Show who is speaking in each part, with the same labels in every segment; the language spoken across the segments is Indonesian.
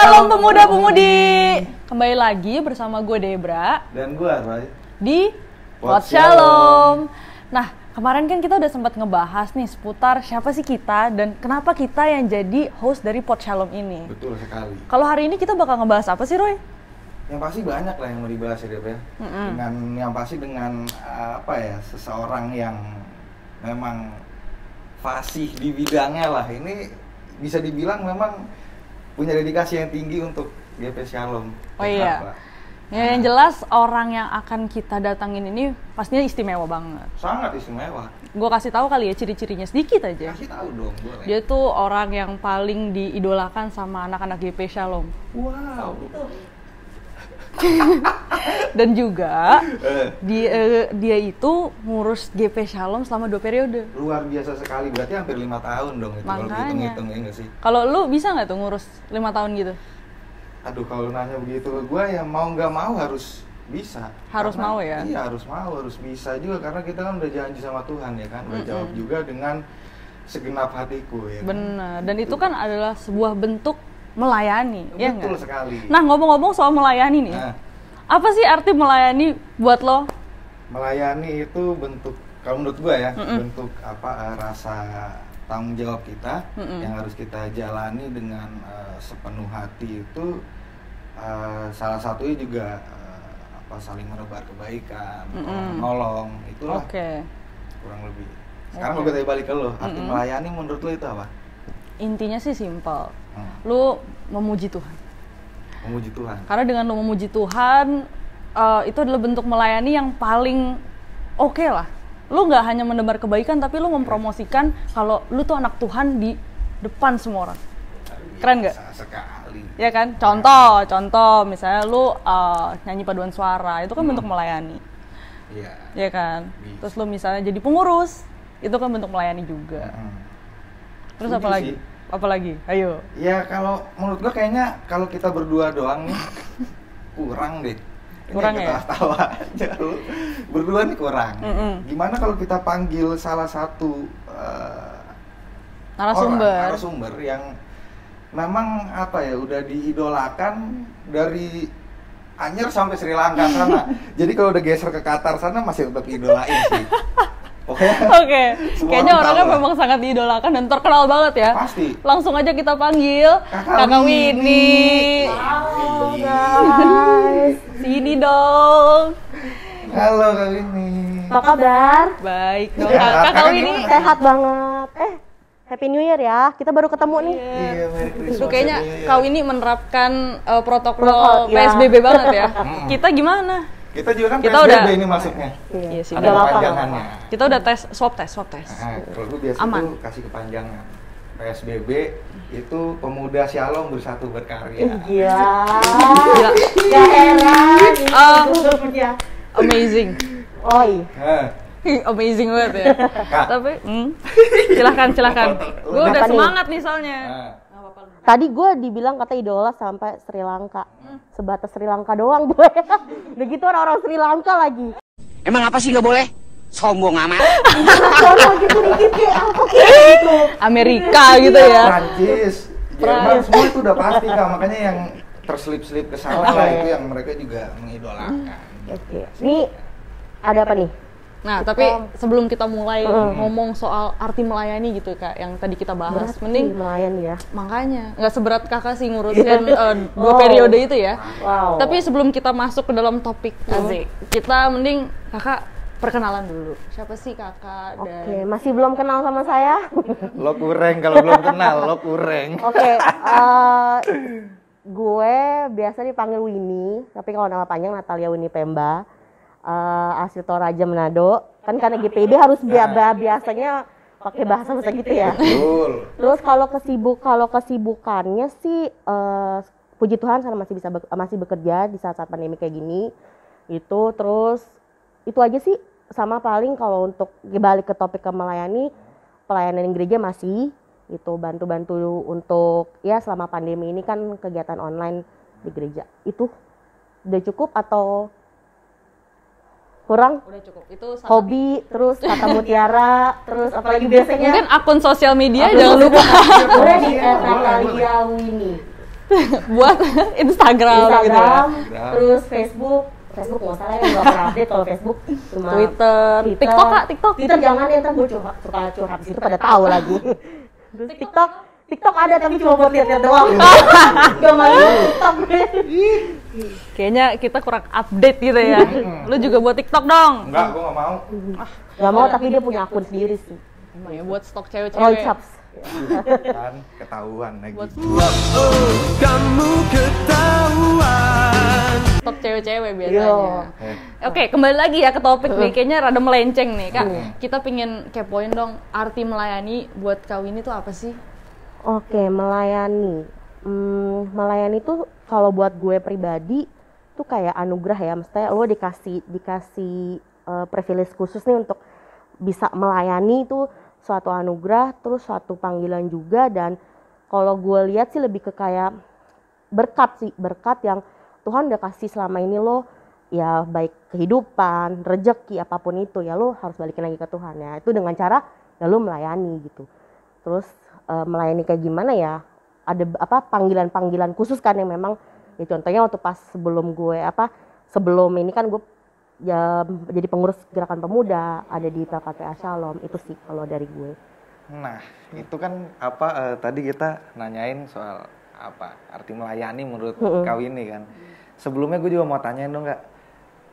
Speaker 1: Shalom pemuda-pemudi. Kembali lagi bersama gue Debra
Speaker 2: dan gue Roy
Speaker 1: di Pod Shalom. Nah, kemarin kan kita udah sempat ngebahas nih seputar siapa sih kita dan kenapa kita yang jadi host dari Pod Shalom ini.
Speaker 2: Betul sekali.
Speaker 1: Kalau hari ini kita bakal ngebahas apa sih, Roy?
Speaker 2: Yang pasti banyak lah yang mau dibahas ya, Deb ya. Dengan seseorang yang memang fasih di bidangnya lah. Ini bisa dibilang memang punya dedikasi yang tinggi untuk GP Shalom.
Speaker 1: Oh iya. Ya, yang jelas orang yang akan kita datangin ini pastinya istimewa banget.
Speaker 2: Sangat istimewa.
Speaker 1: Gue kasih tahu kali ya ciri-cirinya sedikit aja.
Speaker 2: Kasih tahu dong, boleh.
Speaker 1: Dia tuh orang yang paling diidolakan sama anak-anak GP Shalom.
Speaker 2: Wow.
Speaker 1: Dan juga dia itu ngurus GP Shalom selama 2 periode.
Speaker 2: Luar biasa sekali, berarti hampir 5 tahun dong itu. Kalau dihitung-hitung ya nggak sih?
Speaker 1: Kalau lu bisa nggak tuh ngurus 5 tahun gitu?
Speaker 2: Aduh, kalau nanya begitu gue ya mau nggak mau harus bisa.
Speaker 1: Harus mau ya?
Speaker 2: Iya, harus mau, harus bisa juga karena kita kan udah janji sama Tuhan ya kan. Udah jawab juga dengan segenap hatiku ya.
Speaker 1: Benar, dan itu kan adalah sebuah bentuk melayani,
Speaker 2: betul
Speaker 1: ya nggak?
Speaker 2: Betul sekali.
Speaker 1: Nah, ngomong-ngomong soal melayani nih, apa sih arti melayani buat lo?
Speaker 2: Melayani itu bentuk, kalau menurut gue ya, bentuk rasa tanggung jawab kita yang harus kita jalani dengan sepenuh hati itu. Salah satunya juga saling menebar kebaikan, menolong, itulah kurang lebih. Sekarang gue tanya balik ke lo, arti melayani menurut lo itu apa?
Speaker 1: Intinya sih simpel, lu memuji Tuhan.
Speaker 2: Memuji Tuhan.
Speaker 1: Karena dengan lu memuji Tuhan, itu adalah bentuk melayani yang paling oke lah. Lu nggak hanya menebar kebaikan, tapi lu mempromosikan kalau lu tuh anak Tuhan di depan semua orang. Keren nggak?
Speaker 2: Sekali.
Speaker 1: Ya kan? Contoh, misalnya lu nyanyi paduan suara, itu kan bentuk melayani.
Speaker 2: Iya.
Speaker 1: Ya kan? Terus lu misalnya jadi pengurus, itu kan bentuk melayani juga. Terus apa lagi? Ayo.
Speaker 2: Ya kalau menurut gua kayaknya kalau kita berdua doang nih kurang deh.
Speaker 1: Kurang ya?
Speaker 2: Tawa aja lu. Berdua nih kurang. Gimana kalau kita panggil salah satu narasumber yang memang udah diidolakan dari Anyer sampai Sri Lanka sana. Jadi kalau udah geser ke Qatar sana masih tetap idolain sih. Oke.
Speaker 1: Kayaknya orangnya memang sangat diidolakan dan terkenal banget ya.
Speaker 2: Pasti.
Speaker 1: Langsung aja kita panggil Kakak Winnie.
Speaker 3: Halo guys.
Speaker 1: Sini dong.
Speaker 2: Halo Kak Winnie.
Speaker 3: Apa kabar?
Speaker 1: Baik dong Kakak Winnie.
Speaker 3: Sehat banget. Happy New Year ya. Kita baru ketemu nih.
Speaker 2: Iya, Merry Christmas.
Speaker 1: Itu kayaknya Kak Winnie menerapkan protokol PSBB banget ya. Kita gimana?
Speaker 2: Kita juga kan
Speaker 1: kita
Speaker 2: PSBB
Speaker 1: udah,
Speaker 2: ini masuknya.
Speaker 1: Iya sih.
Speaker 2: Ada kepanjangannya.
Speaker 1: Kita udah swab tes.
Speaker 2: Kalau gue biasa tuh kasih kepanjangan. PSBB itu pemuda Shalom bersatu berkarya.
Speaker 3: Iya. Gak heran.
Speaker 1: Amazing.
Speaker 3: Oh iya.
Speaker 1: Amazing banget ya. Tapi silahkan. Gue udah semangat nih soalnya.
Speaker 3: Tadi gue dibilang kata idola sampai Sri Lanka. Sebatas Sri Lanka doang gue. Udah gitu orang Sri Lanka lagi.
Speaker 4: Emang apa sih nggak boleh? Sombong amat.
Speaker 3: Sombong gitu dikit kayak apa gitu.
Speaker 1: Amerika gitu ya.
Speaker 2: Prancis, Jerman semua itu udah pasti Kak. Makanya yang terselip-selip ke sana lah itu yang mereka juga mengidolakan.
Speaker 3: Oke. Ini ada apa nih?
Speaker 1: Nah, tapi sebelum kita mulai ngomong soal arti melayani gitu Kak, yang tadi kita bahas, mending
Speaker 3: melayani ya.
Speaker 1: Makanya, nggak seberat Kakak sih ngurusin 2 periode itu ya.
Speaker 3: Wow.
Speaker 1: Tapi sebelum kita masuk ke dalam topik Azik, kita mending Kakak perkenalan dulu. Siapa sih Kakak?
Speaker 3: Oke, masih belum kenal sama saya?
Speaker 2: Lo kurang kalau belum kenal, lo kurang.
Speaker 3: Oke, gue biasa dipanggil Winnie, tapi kalau nama panjang Natalia Winnie Pemba. Asli Toraja Manado, kan karena GPB harus biasanya pakai bahasa gitu ya.
Speaker 2: Betul.
Speaker 3: Terus kalau kesibukannya sih puji Tuhan saya masih bekerja di saat pandemi kayak gini. Itu terus itu aja sih, sama paling kalau untuk balik ke topik melayani, pelayanan gereja masih itu bantu-bantu untuk ya selama pandemi ini kan kegiatan online di gereja. Itu udah cukup atau kurang?
Speaker 1: Udah cukup. Itu
Speaker 3: hobi, terus kata mutiara, terus apalagi biasanya
Speaker 1: mungkin akun sosial media jangan lupa.
Speaker 3: Boleh di @Natalia Winnie.
Speaker 1: Buat Instagram gitu ya.
Speaker 3: Instagram, terus Facebook nggak salah ya, nggak pernah update kalau Facebook, cuma
Speaker 1: Twitter. TikTok Kak, TikTok.
Speaker 3: Twitter jangan ya, ntar gue suka curhat di situ pada tahu lagi. Terus TikTok ada tapi cuma buat lihat-lihat doang. Gak main TikTok.
Speaker 1: Kayaknya kita kurang update gitu ya. Lu juga buat TikTok dong.
Speaker 2: Enggak, gue nggak mau.
Speaker 3: Gak mau, tapi dia punya akun sendiri sih.
Speaker 1: Emang ya buat stok
Speaker 3: Roy
Speaker 1: cewek-cewek.
Speaker 3: Chaps.
Speaker 2: Kan ketahuan lagi.
Speaker 1: Buat
Speaker 5: Kamu ketahuan.
Speaker 1: stok cewek-cewek
Speaker 3: Yo.
Speaker 1: biasanya. Oke, kembali lagi ya ke topik nih. Kayaknya rada melenceng nih, Kak. Kita pingin kepoin dong arti melayani buat kau ini tuh apa sih?
Speaker 3: Oke, melayani. Melayani tuh kalau buat gue pribadi tuh kayak anugerah ya. Maksudnya lo dikasih privilege khusus nih untuk bisa melayani itu suatu anugerah, terus suatu panggilan juga. Dan kalau gue lihat sih lebih ke kayak berkat yang Tuhan udah kasih selama ini lo, ya baik kehidupan, rezeki, apapun itu ya lo harus balikin lagi ke Tuhan ya. Itu dengan cara ya lo melayani gitu. Terus melayani kayak gimana ya? Ada panggilan-panggilan khusus kan yang memang ya, contohnya waktu pas sebelum ini kan gue ya jadi pengurus gerakan pemuda ada di PKPA Shalom. Itu sih kalau dari gue.
Speaker 2: Nah, itu kan tadi kita nanyain soal arti melayani menurut kau ini kan. Sebelumnya gue juga mau tanyain dong Kak,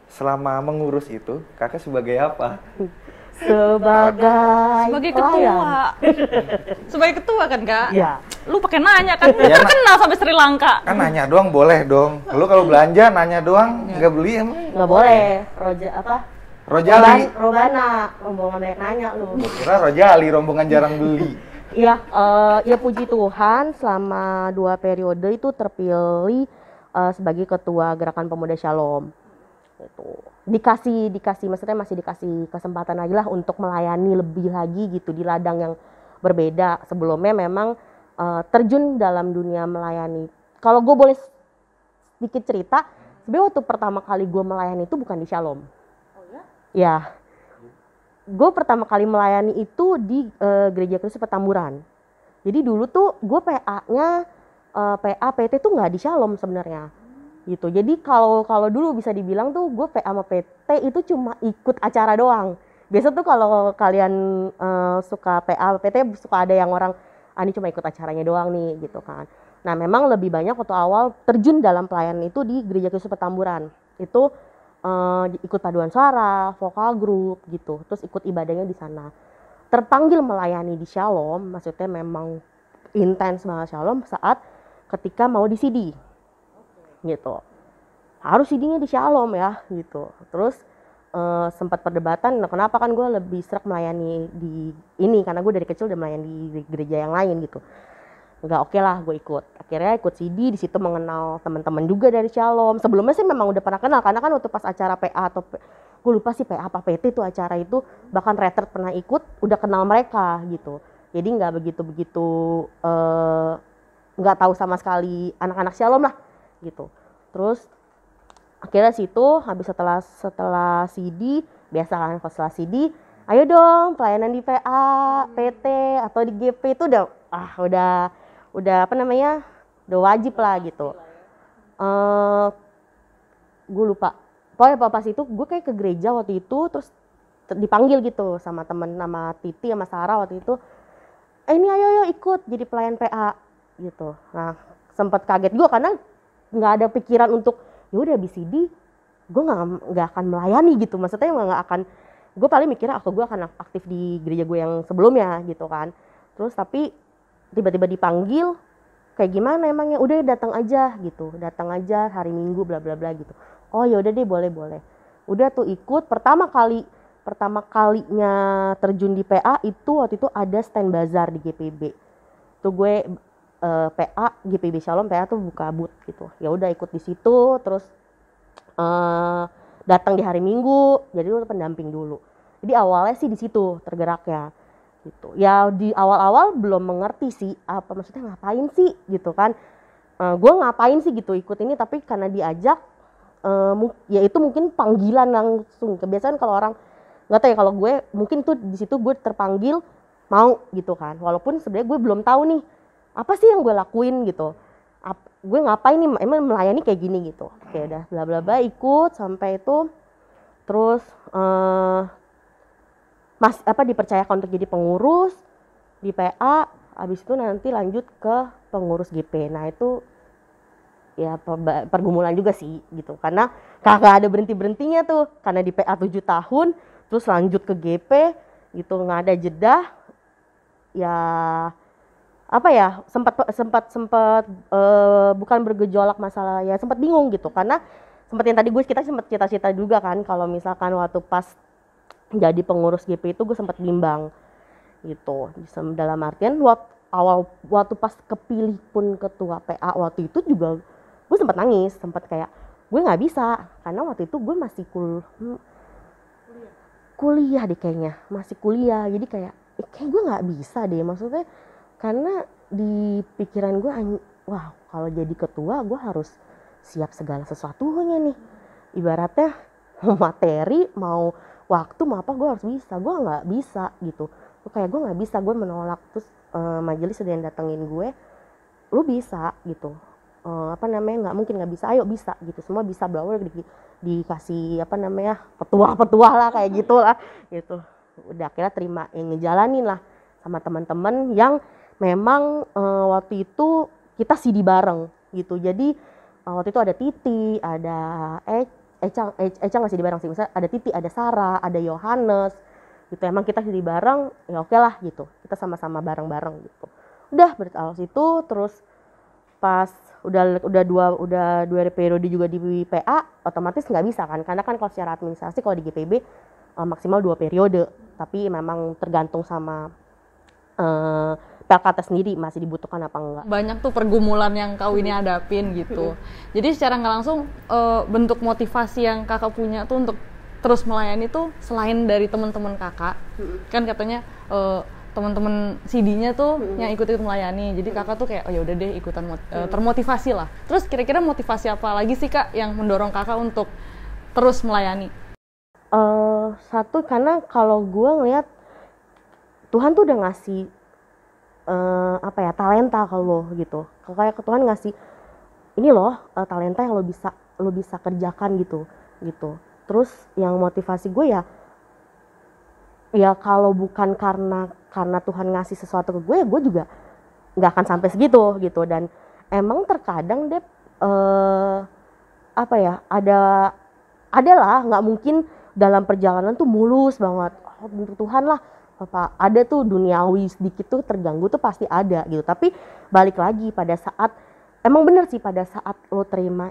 Speaker 2: selama mengurus itu Kakak sebagai apa?
Speaker 1: Sebagai ketua. Sebagai ketua kan, Kak?
Speaker 3: Iya.
Speaker 1: Lu pakai nanya kan?
Speaker 2: Iya,
Speaker 1: Terkenal sampai Sri Lanka.
Speaker 2: Kan nanya doang boleh dong. Lu kalau belanja nanya doang nggak beli emang?
Speaker 3: Nggak boleh.
Speaker 2: Rojali.
Speaker 3: Robana, rombongan banyak nanya lu.
Speaker 2: Kira Rojali, rombongan jarang beli.
Speaker 3: Iya, ya puji Tuhan selama 2 periode itu terpilih sebagai ketua gerakan pemuda Shalom. Gitu. Dikasih maksudnya masih dikasih kesempatan lagi lah untuk melayani lebih lagi gitu di ladang yang berbeda. Sebelumnya memang terjun dalam dunia melayani. Kalau gue boleh sedikit cerita, sebenarnya waktu pertama kali gue melayani itu bukan di Shalom. Oh ya? Ya. Gue pertama kali melayani itu di Gereja Kristus Petamburan. Jadi dulu tuh gue PA-nya PT tuh nggak di Shalom sebenarnya. Gitu. Jadi kalau dulu bisa dibilang tuh gue PA sama PT itu cuma ikut acara doang. Biasa tuh kalau kalian suka PA PT suka ada yang orang ini cuma ikut acaranya doang nih gitu kan. Nah memang lebih banyak waktu awal terjun dalam pelayanan itu di Gereja Kristus Petamburan. Itu ikut paduan suara, vokal group gitu. Terus ikut ibadahnya di sana. Terpanggil melayani di Shalom, maksudnya memang intens banget Shalom saat ketika mau di CD. Gitu. Harus CD-nya di Shalom ya gitu. Terus sempat perdebatan, nah kenapa kan gue lebih serak melayani di ini karena gue dari kecil udah melayani di gereja yang lain gitu. Enggak, oke lah gue ikut. Akhirnya ikut CD, di situ mengenal teman-teman juga dari Shalom. Sebelumnya sih memang udah pernah kenal karena kan waktu pas acara PA atau gue lupa sih PA apa PT tuh acara itu, bahkan retret pernah ikut, udah kenal mereka gitu. Jadi nggak begitu nggak tahu sama sekali anak-anak Shalom lah gitu. Terus akhirnya situ habis setelah CD, biasa kan kalau setelah CD, ayo dong pelayanan di PA, PT atau di GP itu udah udah wajib lah gitu. Gue lupa. Pokoknya pas itu gue kayak ke gereja waktu itu, terus dipanggil gitu sama temen, nama Titi sama Sarah waktu itu. Ini ayo ikut jadi pelayan PA gitu. Nah sempat kaget gue karena nggak ada pikiran untuk ya udah habis CD gue nggak akan melayani gitu, maksudnya nggak akan, gue paling mikirnya gue akan aktif di gereja gue yang sebelumnya gitu kan. Terus tapi tiba-tiba dipanggil kayak gimana emangnya, udah datang aja hari Minggu bla bla bla gitu. Oh ya udah deh boleh udah tuh ikut. Pertama kalinya terjun di PA itu waktu itu ada stand bazar di GPB tuh gue PA GPB Shalom PA tuh buka booth gitu. Ya udah ikut di situ, terus datang di hari Minggu, jadi lu pendamping dulu. Jadi awalnya sih di situ tergeraknya gitu. Ya di awal-awal belum mengerti sih apa maksudnya ngapain sih gitu kan. Gue ngapain sih gitu ikut ini, tapi karena diajak ya itu mungkin panggilan langsung. Kebiasaan kalau orang nggak tahu ya, kalau gue mungkin tuh di situ gue terpanggil mau gitu kan. Walaupun sebenarnya gue belum tahu nih apa sih yang gue lakuin gitu. gue ngapain nih, emang melayani kayak gini gitu. Oke udah bla bla bla, ikut sampai itu, terus dipercayakan untuk jadi pengurus di PA, habis itu nanti lanjut ke pengurus GP. Nah itu ya pergumulan juga sih gitu, karena kagak ada berhentinya tuh, karena di PA 7 tahun terus lanjut ke GP gitu, nggak ada jeda ya. Apa ya, sempat bukan bergejolak masalah ya, sempat bingung gitu, karena seperti yang tadi kita sempat cita-cita juga kan, kalau misalkan waktu pas jadi pengurus GP itu gue sempat bimbang gitu, dalam artian waktu pas kepilih pun ketua PA waktu itu juga gue sempat nangis, sempat kayak gue nggak bisa, karena waktu itu gue masih kuliah deh kayaknya, masih kuliah, jadi kayak gue nggak bisa deh, maksudnya karena di pikiran gue, wah kalau jadi ketua gue harus siap segala sesuatunya nih, ibaratnya mau materi, mau waktu, mau apa gue harus bisa, gue nggak bisa gitu, kayak gue nggak bisa, gue menolak. Terus majelis ada yang datengin gue, lu bisa gitu, nggak mungkin nggak bisa, ayo bisa gitu, semua bisa, belajar dikasih petuah lah kayak gitulah gitu. Udah akhirnya terima, yang ngejalanin lah sama teman-teman yang memang waktu itu kita CD bareng gitu. Jadi waktu itu ada Titi, ada Eca nggak CD bareng sih, misalnya ada Titi, ada Sarah, ada Yohanes gitu. Emang kita CD bareng, ya oke lah gitu, kita sama-sama bareng-bareng gitu. Udah berarti itu, terus pas udah dua periode juga di PA, otomatis nggak bisa kan, karena kan kalau secara administrasi kalau di GPB maksimal 2 periode, tapi memang tergantung sama PLKT sendiri masih dibutuhkan apa enggak.
Speaker 1: Banyak tuh pergumulan yang kau ini hadapin gitu. Jadi secara nggak langsung bentuk motivasi yang kakak punya tuh untuk terus melayani tuh selain dari teman-teman kakak, kan katanya teman-teman CD-nya tuh yang ikut melayani. Jadi kakak tuh kayak oh ya udah deh ikutan termotivasi lah. Terus kira-kira motivasi apa lagi sih kak yang mendorong kakak untuk terus melayani?
Speaker 3: Satu, karena kalau gue ngeliat Tuhan tuh udah ngasih talenta ke lo gitu. Kayak Tuhan ngasih ini loh talenta yang lo bisa kerjakan gitu. Terus yang motivasi gue ya kalau bukan karena Tuhan ngasih sesuatu ke gue juga nggak akan sampai segitu gitu. Dan emang terkadang Dep ada lah, nggak mungkin dalam perjalanan tuh mulus banget. Untuk Tuhan lah, ada tuh duniawi sedikit tuh terganggu tuh pasti ada gitu. Tapi balik lagi pada saat, emang bener sih pada saat lo terima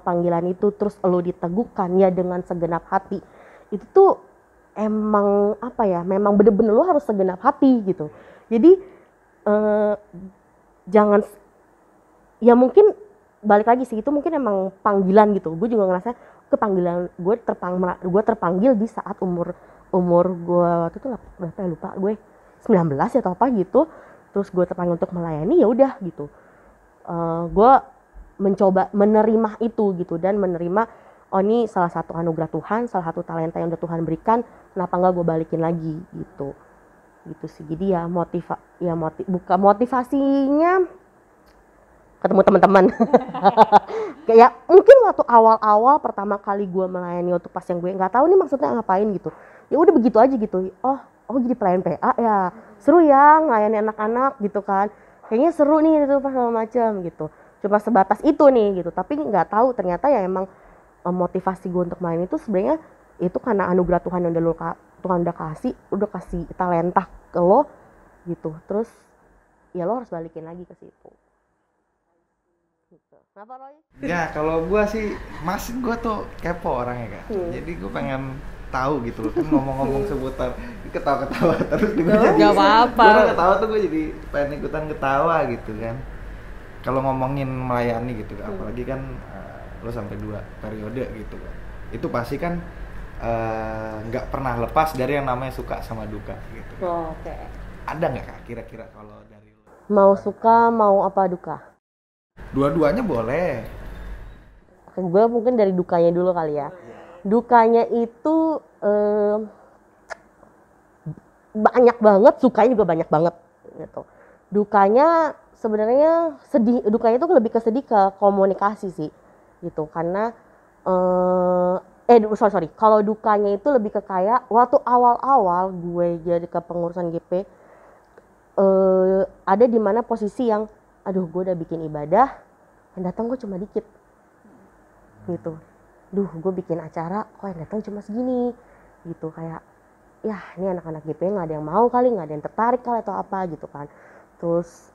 Speaker 3: panggilan itu, terus lo diteguhkan ya dengan segenap hati, itu tuh emang memang bener-bener lo harus segenap hati gitu. Jadi jangan, ya mungkin balik lagi sih, itu mungkin emang panggilan gitu. Gue juga ngerasa panggilan gue terpanggil di saat umur gue waktu itu berapa ya, lupa gue, 19 atau apa gitu. Terus gue terpanggil untuk melayani, ya udah gitu. Gue mencoba menerima itu gitu, dan menerima oh ini salah satu anugerah Tuhan, salah satu talenta yang udah Tuhan berikan, kenapa enggak gue balikin lagi gitu sih. Jadi ya motivasinya ketemu teman-teman. Kayak mungkin waktu awal-awal pertama kali gue melayani untuk pas yang gue nggak tahu nih maksudnya ngapain gitu, ya udah begitu aja gitu. Oh jadi pelayan PA ya seru ya, melayani anak-anak gitu kan, kayaknya seru nih itu pas segala macam gitu. Cuma sebatas itu nih gitu, tapi nggak tahu ternyata ya emang motivasi gue untuk main itu sebenarnya itu karena anugerah Tuhan yang Tuhan udah kasih talenta ke lo gitu. Terus ya lo harus balikin lagi ke situ. Gitu. Kenapa Roy?
Speaker 2: Ya kalau gue sih gue tuh kepo orangnya Kak. Jadi gue pengen tahu gitu loh, kan ngomong-ngomong seputar ketawa-ketawa terus di meja.
Speaker 1: Gak apa-apa.
Speaker 2: Gue ketawa tuh gue jadi pengen ikutan ketawa gitu kan. Kalau ngomongin melayani gitu, apalagi kan lo sampai 2 periode gitu kan. Itu pasti kan nggak pernah lepas dari yang namanya suka sama duka gitu.
Speaker 3: Oke.
Speaker 2: Ada nggak Kak kira-kira kalau dari lo?
Speaker 3: Mau suka mau apa duka?
Speaker 2: Dua-duanya boleh.
Speaker 3: Gue mungkin dari dukanya dulu kali ya. Dukanya itu banyak banget, sukanya juga banyak banget gitu. Dukanya sebenarnya sedih, dukanya itu lebih ke sedih ke komunikasi sih gitu, karena sorry, kalau dukanya itu lebih ke kayak waktu awal-awal gue jadi ke pengurusan GP, ada di mana posisi yang aduh gue udah bikin ibadah yang datang gue cuma dikit gitu, gue bikin acara kok yang datang cuma segini gitu, kayak ya ini anak-anak GP nggak ada yang mau kali, nggak ada yang tertarik kali atau apa gitu kan. Terus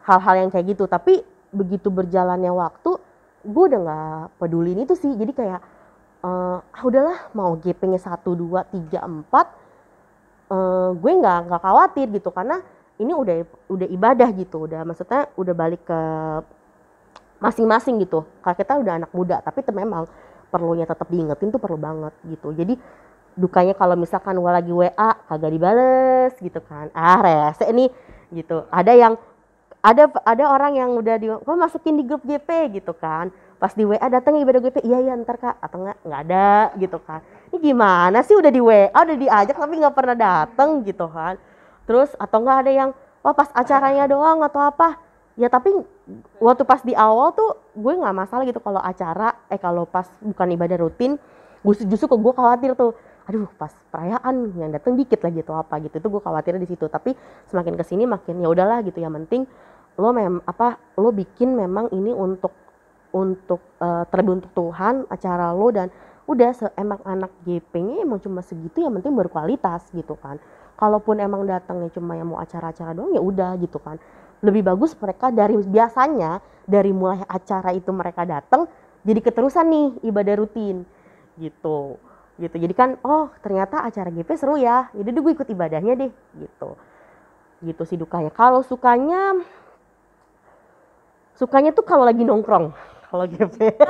Speaker 3: hal-hal yang kayak gitu, tapi begitu berjalannya waktu gue udah nggak pedulin itu sih, jadi kayak udahlah mau GP-nya 1, 2, 3, 4 gue nggak khawatir gitu, karena ini udah ibadah gitu, udah maksudnya udah balik ke masing-masing gitu. Kalau kita udah anak muda, tapi memang perlunya tetap diingetin tuh perlu banget gitu. Jadi dukanya kalau misalkan gue lagi WA kagak dibales gitu kan, rese nih gitu. Ada orang yang udah masukin di grup GP gitu kan, pas di WA datang ibadah GP, iya ntar kak, atau nggak ada gitu kan. Ini gimana sih, udah di WA udah diajak tapi nggak pernah datang gitu kan. Terus atau nggak ada yang pas acaranya doang atau apa ya, tapi waktu pas di awal tuh gue nggak masalah gitu kalau acara kalau pas bukan ibadah rutin, justru gue khawatir tuh, aduh pas perayaan yang datang dikit lagi atau apa gitu, itu gue khawatir di situ. Tapi semakin kesini makin ya udahlah gitu, yang penting lo bikin memang ini untuk terlebih untuk Tuhan, acara lo, dan udah emang anak GP-nya emang cuma segitu, yang penting berkualitas gitu kan. Kalaupun emang datangnya cuma yang mau acara-acara doang ya udah gitu kan. Lebih bagus mereka biasanya dari mulai acara itu mereka datang jadi keterusan nih ibadah rutin gitu. Jadi kan ternyata acara GP seru ya, jadi gue ikut ibadahnya deh gitu sih dukanya. Kalau sukanya tuh kalau lagi nongkrong, kalau GP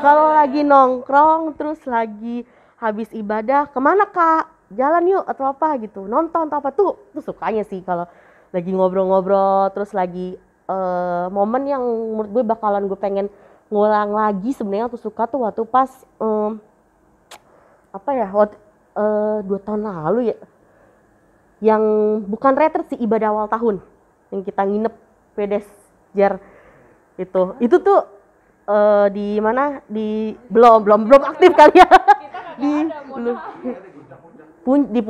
Speaker 3: kalau lagi nongkrong terus lagi habis ibadah, kemana kak, jalan yuk atau apa gitu, nonton atau apa, tuh sukanya sih kalau lagi ngobrol-ngobrol, terus lagi momen yang menurut gue bakalan gue pengen ngulang lagi sebenarnya tuh suka tuh waktu pas 2 tahun lalu ya, yang bukan retret sih, ibadah awal tahun yang kita nginep pedes jar itu tuh di mana, di belum aktif kali ya di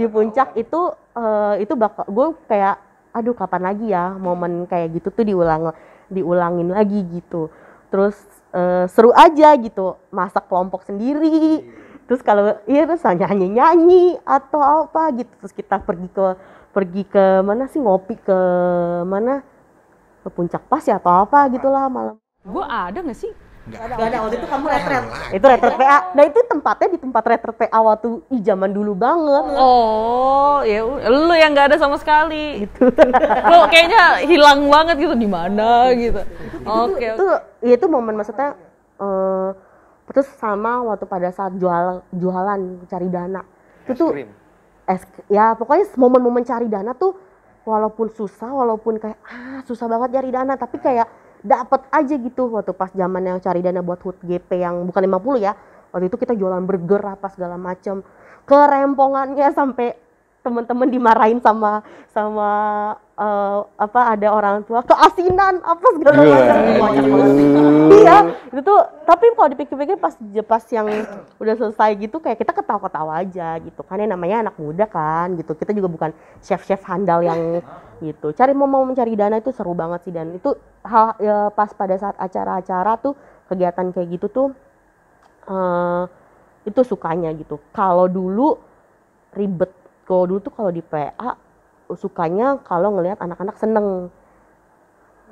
Speaker 3: puncak itu bakal gue kayak aduh kapan lagi ya momen kayak gitu tuh diulangin lagi gitu. Terus seru aja gitu, masak kelompok sendiri, terus kalau terus nyanyi atau apa gitu, terus kita pergi ke mana sih, ngopi ke mana, ke Puncak Pas ya atau apa gitulah malam.
Speaker 1: Gue ada nggak sih?
Speaker 3: Gak ada, waktu itu kamu retret. Itu retret PA. Nah itu tempatnya di tempat retret PA waktu zaman dulu banget.
Speaker 1: Oh, ya lu yang nggak ada sama sekali. Gitu. Lu kayaknya hilang banget gitu, di mana gitu. Oke.
Speaker 3: Itu momen maksudnya terus sama waktu pada saat jualan cari dana. Itu tuh ya pokoknya momen-momen cari dana tuh walaupun kayak susah banget cari dana, tapi kayak dapat aja gitu. Waktu pas zaman yang cari dana buat HUT GP yang bukan 50 ya, waktu itu kita jualan burger apa segala macam, kerempongannya sampai teman-teman dimarahin sama ada orang tua, keasinan apa segala macam. Iya itu tuh, tapi kalau dipikir-pikir pas yang udah selesai gitu kayak kita ketawa-ketawa aja gitu kan, ya namanya anak muda kan gitu, kita juga bukan chef handal yang gitu. Mau mencari dana itu seru banget sih, dan itu pas pada saat acara-acara tuh, kegiatan kayak gitu tuh itu sukanya gitu. Kalau dulu ribet, kalau di PA sukanya kalau ngelihat anak-anak seneng,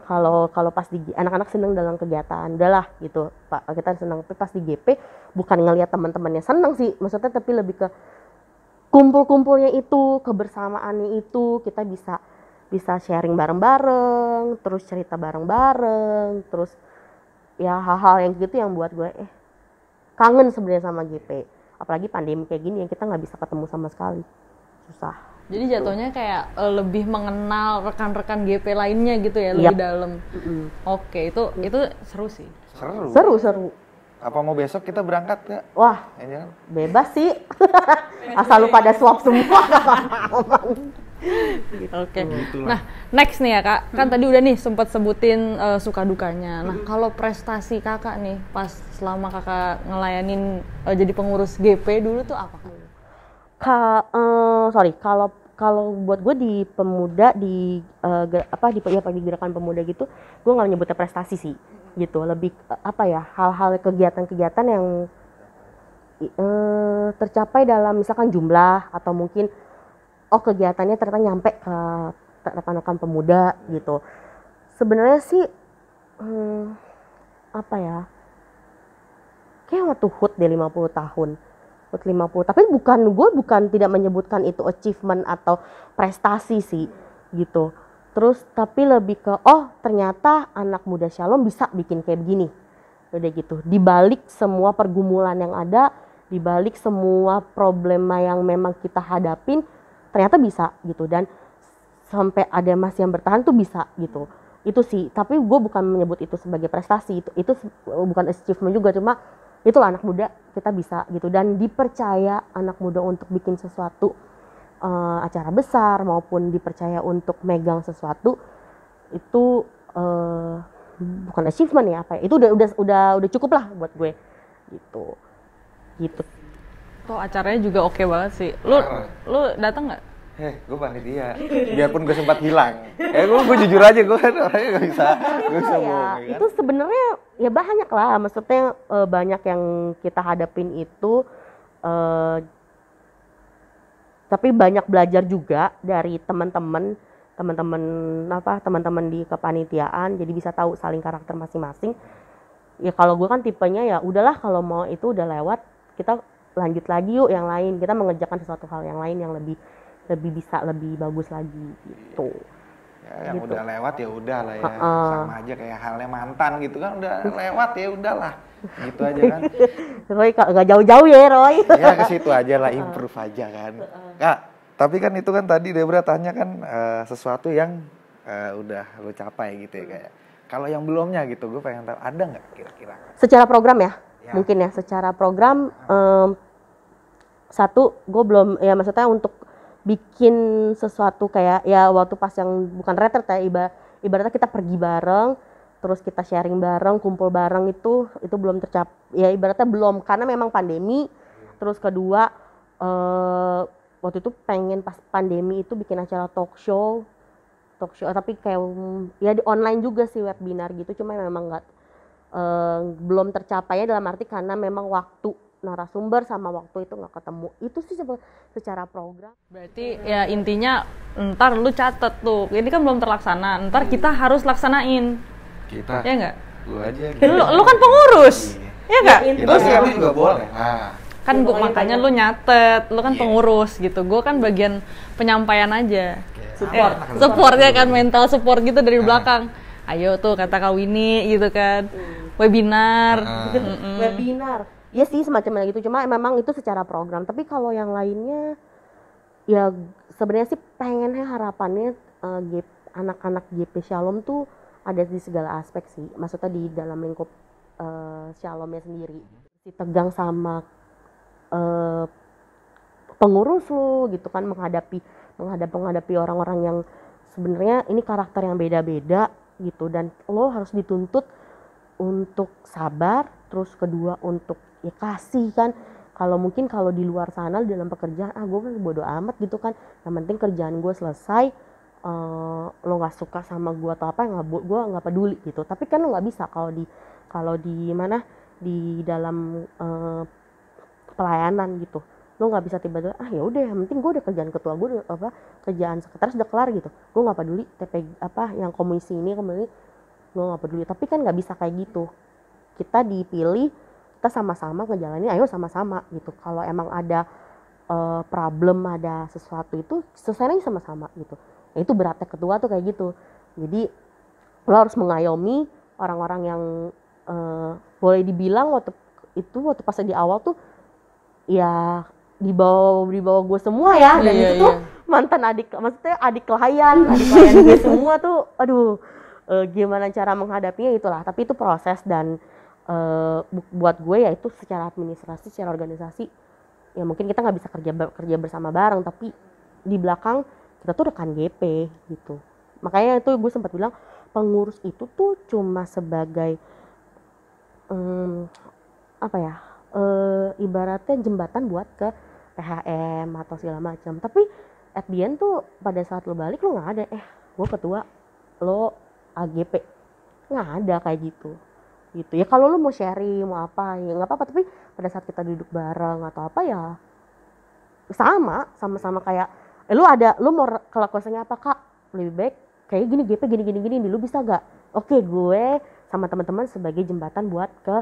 Speaker 3: kalau pas di anak-anak seneng dalam kegiatan, udahlah gitu Pak, kita seneng. Tapi pas di GP bukan ngelihat teman-temannya seneng sih, maksudnya tapi lebih ke kumpul-kumpulnya itu, kebersamaannya itu, kita bisa sharing bareng-bareng, terus cerita bareng-bareng, terus ya hal-hal yang gitu yang buat gue kangen sebenarnya sama GP. Apalagi pandemi kayak gini yang kita nggak bisa ketemu sama sekali, susah.
Speaker 1: Jadi jatuhnya kayak lebih mengenal rekan-rekan GP lainnya gitu ya, lebih dalam. Oke, itu seru sih.
Speaker 3: Seru.
Speaker 2: Apa mau besok kita berangkat nggak?
Speaker 3: Wah,
Speaker 2: Angel?
Speaker 3: bebas sih. Asal lu pada swab semua.
Speaker 1: Oke. Nah, next nih ya Kak, kan tadi udah nih sempat sebutin suka dukanya. Nah, kalau prestasi Kakak nih pas selama Kakak ngelayanin jadi pengurus GP dulu tuh apa Kak?
Speaker 3: Kalau buat gue di pemuda di di gerakan pemuda gitu, gue nggak nyebutnya prestasi sih, gitu. Lebih hal-hal kegiatan-kegiatan yang tercapai dalam misalkan jumlah atau mungkin kegiatannya ternyata nyampe ke rekan-rekan pemuda gitu. Sebenarnya sih kayak waktu HUT deh 50 tahun. HUT 50. Tapi gue bukan tidak menyebutkan itu achievement atau prestasi sih gitu. Terus tapi lebih ke ternyata anak muda Shalom bisa bikin kayak begini. Udah gitu. Di balik semua pergumulan yang ada, di balik semua problema yang memang kita hadapin, ternyata bisa gitu, dan sampai ada masih yang bertahan tuh bisa gitu. Itu sih, tapi gue bukan menyebut itu sebagai prestasi, itu bukan achievement juga, cuma itulah anak muda kita bisa gitu, dan dipercaya anak muda untuk bikin sesuatu acara besar maupun dipercaya untuk megang sesuatu itu bukan achievement ya itu udah cukup lah buat gue gitu.
Speaker 1: Tuh acaranya juga oke banget sih. Lu datang nggak?
Speaker 2: Gue panitia. Biarpun gue sempat hilang. Gue jujur aja, gue kan orangnya gak bisa bohong. Kan?
Speaker 3: Itu sebenarnya ya banyak lah. Maksudnya banyak yang kita hadapin itu. Tapi banyak belajar juga dari teman-teman di kepanitiaan. Jadi bisa tahu saling karakter masing-masing. Ya kalau gue kan tipenya ya udahlah, kalau mau itu udah lewat, kita lanjut lagi yuk yang lain, kita mengerjakan sesuatu hal yang lain yang lebih bisa, lebih bagus lagi gitu.
Speaker 2: Ya, yang udah lewat ya udah lah ya, sama aja kayak halnya mantan gitu kan, udah lewat ya udahlah, gitu aja kan.
Speaker 3: Roy nggak jauh-jauh ya Roy.
Speaker 2: Ya ke situ aja lah, improve aja kan. Kak, tapi kan itu kan tadi Debra tanya kan sesuatu yang udah lo capai gitu ya kayak. Kalau yang belumnya gitu, gue pengen tahu ada nggak kira-kira?
Speaker 3: Secara program ya? Mungkin ya, secara program satu, gue belum, ya maksudnya untuk bikin sesuatu kayak ya waktu pas yang bukan retret ya, ibaratnya kita pergi bareng, terus kita sharing bareng, kumpul bareng itu belum tercapai, ya ibaratnya belum, karena memang pandemi. Terus kedua, waktu itu pengen pas pandemi itu bikin acara talk show tapi kayak ya di online juga sih, webinar gitu, cuma memang nggak belum tercapainya dalam arti karena memang waktu narasumber sama waktu itu nggak ketemu. Itu sih secara program.
Speaker 1: Berarti ya intinya ntar lu catet tuh, ini kan belum terlaksana, ntar kita harus laksanain.
Speaker 2: Kita?
Speaker 1: Ya nggak?
Speaker 2: Lu aja.
Speaker 1: Lu kan pengurus, ya nggak?
Speaker 2: Kita sih juga boleh.
Speaker 1: Kan makanya lu nyatet, lu kan pengurus gitu. Gue kan bagian penyampaian aja. Supportnya kan, mental support gitu dari belakang. Ayo tuh kata Kak Winnie gitu kan, webinar.
Speaker 3: Webinar, ya sih semacamnya gitu. Cuma memang itu secara program. Tapi kalau yang lainnya, ya sebenarnya sih pengennya harapannya anak-anak GP Shalom tuh ada di segala aspek sih. Maksudnya di dalam lingkup Shalomnya sendiri. Ditegang sama pengurus lu gitu kan, menghadapi orang-orang yang sebenarnya ini karakter yang beda-beda gitu, dan lo harus dituntut untuk sabar, terus kedua untuk ya kasih kan. Kalau mungkin kalau di luar sana dalam pekerjaan gue kan bodo amat gitu kan, yang penting kerjaan gue selesai, lo nggak suka sama gue atau apa, gue nggak peduli gitu. Tapi kan lo nggak bisa kalau di dalam pelayanan gitu, lo nggak bisa tiba-tiba ya udah yang penting gue udah kerjaan ketua, gue kerjaan sekretaris udah kelar gitu, gue nggak peduli yang komisi ini gue nggak peduli. Tapi kan nggak bisa kayak gitu, kita dipilih, kita sama-sama ngejalanin, ayo sama-sama gitu. Kalau emang ada problem, ada sesuatu itu selesainya sama-sama gitu. Ya, itu beratnya ketua tuh kayak gitu. Jadi lo harus mengayomi orang-orang yang boleh dibilang waktu pas di awal tuh ya di bawah gue semua ya, dan itu tuh mantan maksudnya adik klien gue semua tuh, aduh, gimana cara menghadapinya itulah. Tapi itu proses, dan buat gue ya itu secara administrasi, secara organisasi ya mungkin kita nggak bisa kerja bersama bareng, tapi di belakang kita tuh rekan GP gitu. Makanya itu gue sempat bilang pengurus itu tuh cuma sebagai ibaratnya jembatan buat ke PHM atau segala macam. Tapi at the end tuh pada saat lo balik lo nggak ada gue ketua, lo AGP, nggak ada kayak gitu ya. Kalau lo mau sharing mau apa ya nggak apa-apa, tapi pada saat kita duduk bareng atau apa ya sama-sama kayak lo mau kelakuannya apa kak, lebih baik kayak gini GP gini lu bisa gak? Oke, gue sama teman-teman sebagai jembatan buat ke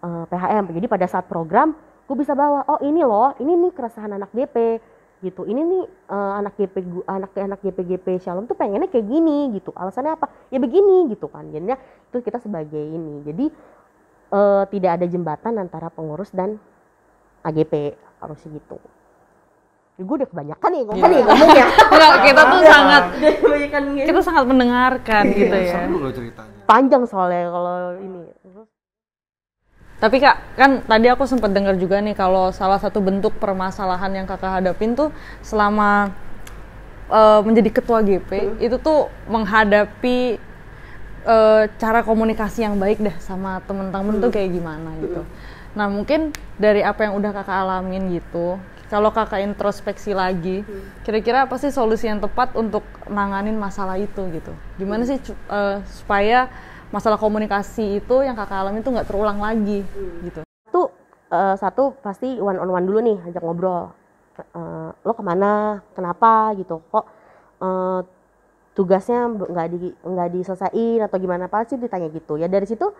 Speaker 3: PHM. Jadi pada saat program gue bisa bawa, oh ini loh, ini nih keresahan anak GP gitu. Ini nih anak GP Shalom tuh pengennya kayak gini gitu. Alasannya apa? Ya begini gitu kan. Jadinya itu kita sebagai ini. Jadi tidak ada jembatan antara pengurus dan AGP, harus gitu. Ya, gue udah kebanyakan nih ngomongnya.
Speaker 1: Enggak, kita sangat mendengarkan gitu ya.
Speaker 2: Seru loh ceritanya.
Speaker 3: Panjang soalnya kalau ini.
Speaker 1: Tapi Kak, kan tadi aku sempat dengar juga nih kalau salah satu bentuk permasalahan yang Kakak hadapin tuh selama menjadi ketua GP itu tuh menghadapi cara komunikasi yang baik deh sama temen-temen tuh kayak gimana gitu. Nah mungkin dari apa yang udah Kakak alamin gitu, kalau Kakak introspeksi lagi, kira-kira apa sih solusi yang tepat untuk nanganin masalah itu gitu? Gimana sih supaya masalah komunikasi itu yang Kakak alami itu nggak terulang lagi gitu?
Speaker 3: Satu pasti one on one dulu nih, ajak ngobrol. Lo kemana? Kenapa gitu? Kok tugasnya nggak diselesain atau gimana? Pasti ditanya gitu. Ya dari situ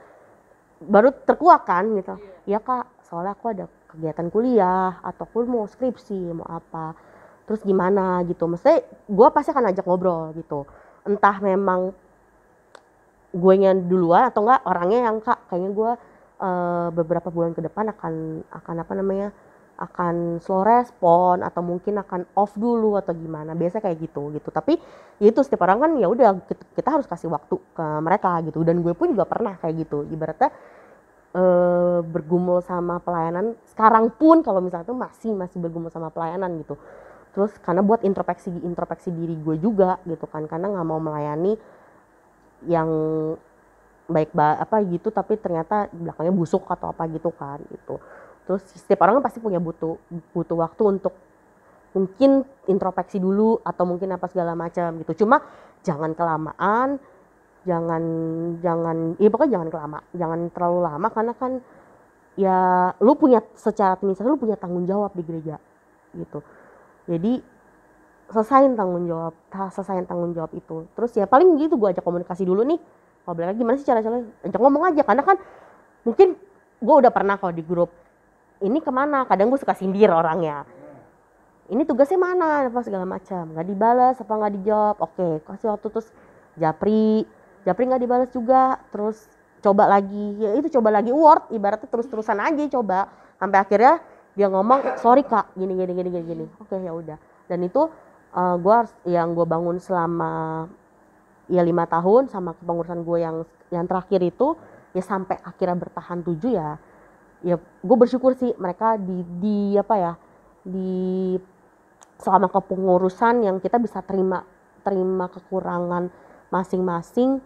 Speaker 3: baru terkuak kan gitu. Ya kak, soalnya aku ada kegiatan kuliah ataupun mau skripsi mau apa. Terus gimana gitu? Maksudnya gue pasti akan ajak ngobrol gitu. Entah memang gue nya duluan atau enggak orangnya yang kak kayaknya gue beberapa bulan ke depan akan slow respon atau mungkin akan off dulu atau gimana, biasa kayak gitu tapi ya itu setiap orang kan ya udah kita harus kasih waktu ke mereka gitu. Dan gue pun juga pernah kayak gitu, ibaratnya bergumul sama pelayanan sekarang pun kalau misalnya tuh masih bergumul sama pelayanan gitu. Terus karena buat introspeksi diri gue juga gitu kan, karena nggak mau melayani yang baik gitu tapi ternyata belakangnya busuk atau apa gitu kan gitu. Terus setiap orang pasti punya butuh waktu untuk mungkin introspeksi dulu atau mungkin apa segala macam gitu. Cuma jangan kelamaan, pokoknya jangan terlalu lama, karena kan ya lu punya secara administrasi lu punya tanggung jawab di gereja gitu. Jadi selesaiin tanggung jawab itu. Terus ya paling gitu gue ajak komunikasi dulu nih. Kalau balik lagi gimana sih cara-caranya? Ajak ngomong aja, karena kan mungkin gue udah pernah kalau di grup ini kemana, kadang gue suka sindir orangnya. Ini tugasnya mana, apa segala macam, nggak dibalas apa nggak dijawab. Oke, kasih waktu. Terus Japri nggak dibalas juga. Terus coba lagi, ya itu coba lagi word, ibaratnya terus-terusan aja coba sampai akhirnya dia ngomong sorry kak, gini. Oke ya udah. Dan itu yang gue bangun selama ya 5 tahun sama kepengurusan gue yang terakhir itu ya sampai akhirnya bertahan 7 ya gue bersyukur sih mereka di selama kepengurusan yang kita bisa terima kekurangan masing-masing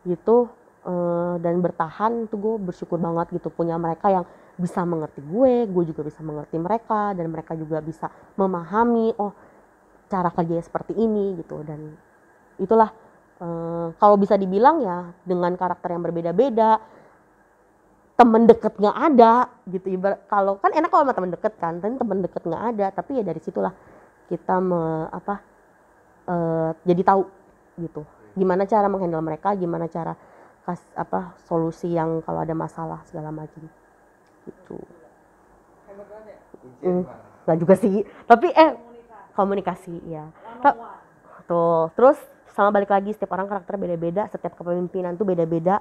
Speaker 3: gitu dan bertahan. Itu gue bersyukur banget gitu punya mereka yang bisa mengerti gue juga bisa mengerti mereka, dan mereka juga bisa memahami cara kerjanya seperti ini gitu. Dan itulah kalau bisa dibilang ya dengan karakter yang berbeda-beda, temen deket nggak ada gitu. Kalau kan enak kalau sama temen deket kan, tapi temen deket nggak ada. Tapi ya dari situlah kita jadi tahu gitu gimana cara menghandle mereka, gimana cara solusi yang kalau ada masalah segala macam gitu. Nggak juga sih, tapi komunikasi ya. Tuh, terus sama balik lagi setiap orang karakter beda-beda, setiap kepemimpinan tuh beda-beda.